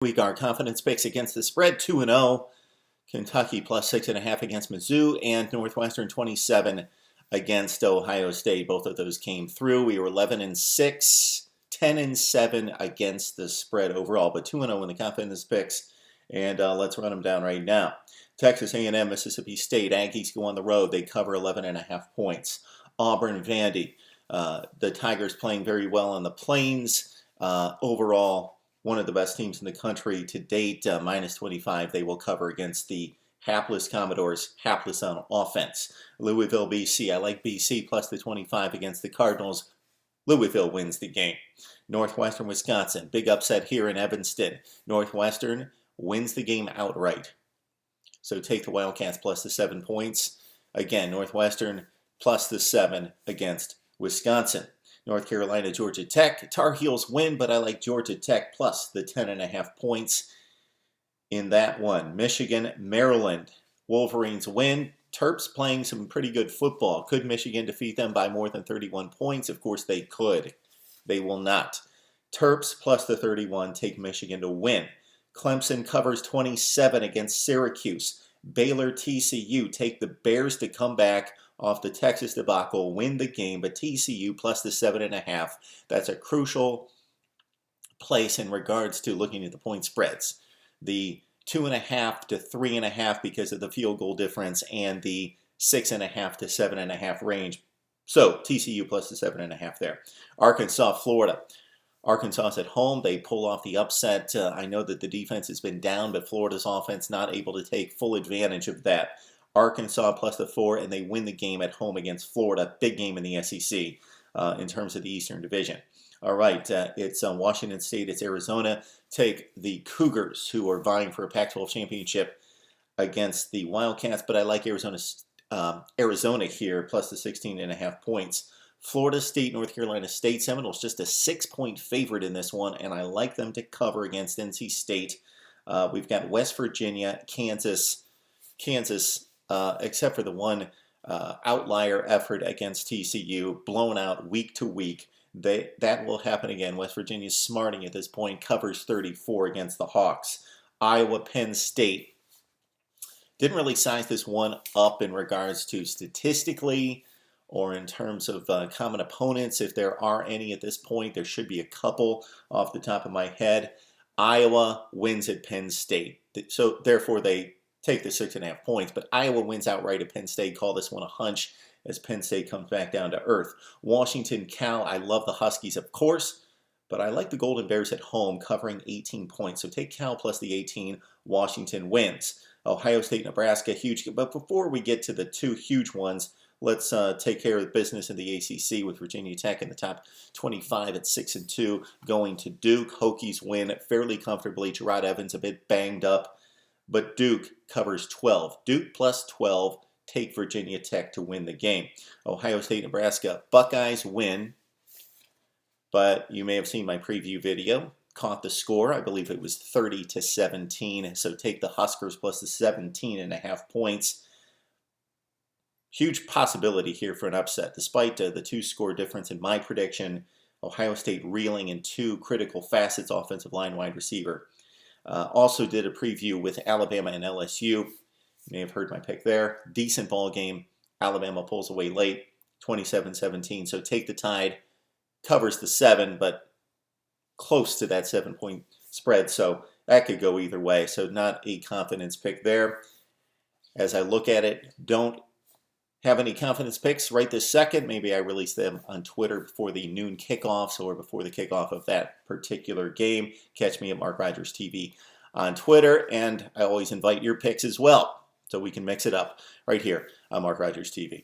Week, our confidence picks against the spread, 2-0. Kentucky plus 6.5 against Mizzou, and Northwestern 27 against Ohio State. Both of those came through. We were 11-6, 10-7 against the spread overall, but 2-0 in the confidence picks. And let's run them down right now. Texas A&M, Mississippi State. Aggies go on the road. They cover 11.5 points. Auburn, Vandy. The Tigers playing very well on the Plains. Overall, one of the best teams in the country to date, minus 25. They will cover against the hapless Commodores, hapless on offense. Louisville, BC. I like BC plus the 25 against the Cardinals. Louisville wins the game. Northwestern, Wisconsin. Big upset here in Evanston. Northwestern wins the game outright. So take the Wildcats plus the 7 points. Again, Northwestern plus the 7 against Wisconsin. North Carolina, Georgia Tech. Tar Heels win, but I like Georgia Tech plus the 10.5 points in that one. Michigan, Maryland. Wolverines win. Terps playing some pretty good football. Could Michigan defeat them by more than 31 points? Of course they could. They will not. Terps plus the 31 take Michigan to win. Clemson covers 27 against Syracuse. Baylor, TCU take the Bears to come back off the Texas debacle, win the game, but TCU plus the 7.5. That's a crucial place in regards to looking at the point spreads. The 2.5 to 3.5 because of the field goal difference, and the 6.5 to 7.5 range. So TCU plus the 7.5 there. Arkansas, Florida. Arkansas's at home. They pull off the upset. I know that the defense has been down, but Florida's offense not able to take full advantage of that. Arkansas plus the 4, and they win the game at home against Florida. Big game in the SEC in terms of the Eastern Division. All right, it's Washington State, it's Arizona. Take the Cougars, who are vying for a Pac-12 championship, against the Wildcats, but I like Arizona here, plus the 16.5 points. Florida State, North Carolina State. Seminoles just a 6-point favorite in this one, and I like them to cover against NC State. We've got West Virginia, Kansas, except for the one outlier effort against TCU, blown out week to week. That will happen again. West Virginia's smarting at this point, covers 34 against the Hawks. Iowa, Penn State. Didn't really size this one up in regards to statistically or in terms of common opponents. If there are any at this point, there should be a couple off the top of my head. Iowa wins at Penn State. So therefore they take the 6.5 points, but Iowa wins outright at Penn State. Call this one a hunch as Penn State comes back down to earth. Washington, Cal. I love the Huskies, of course, but I like the Golden Bears at home covering 18 points. So take Cal plus the 18. Washington wins. Ohio State, Nebraska, huge. But before we get to the two huge ones, let's take care of business in the ACC with Virginia Tech in the top 25 at 6-2, going to Duke. Hokies win fairly comfortably. Gerard Evans a bit banged up, but Duke covers 12. Duke plus 12. Take Virginia Tech to win the game. Ohio State, Nebraska. Buckeyes win, but you may have seen my preview video. Caught the score. I believe it was 30-17. So take the Huskers plus the 17.5 points. Huge possibility here for an upset. Despite the 2-score difference in my prediction, Ohio State reeling in 2 critical facets, offensive line, wide receiver. Also did a preview with Alabama and LSU. You may have heard my pick there. Decent ball game. Alabama pulls away late, 27-17. So take the Tide. Covers the 7, but close to that 7-point spread. So that could go either way. So not a confidence pick there. As I look at it, don't have any confidence picks right this second. Maybe I release them on Twitter before the noon kickoffs or before the kickoff of that particular game. Catch me at MarkRogersTV on Twitter, and I always invite your picks as well, so we can mix it up right here on MarkRogersTV.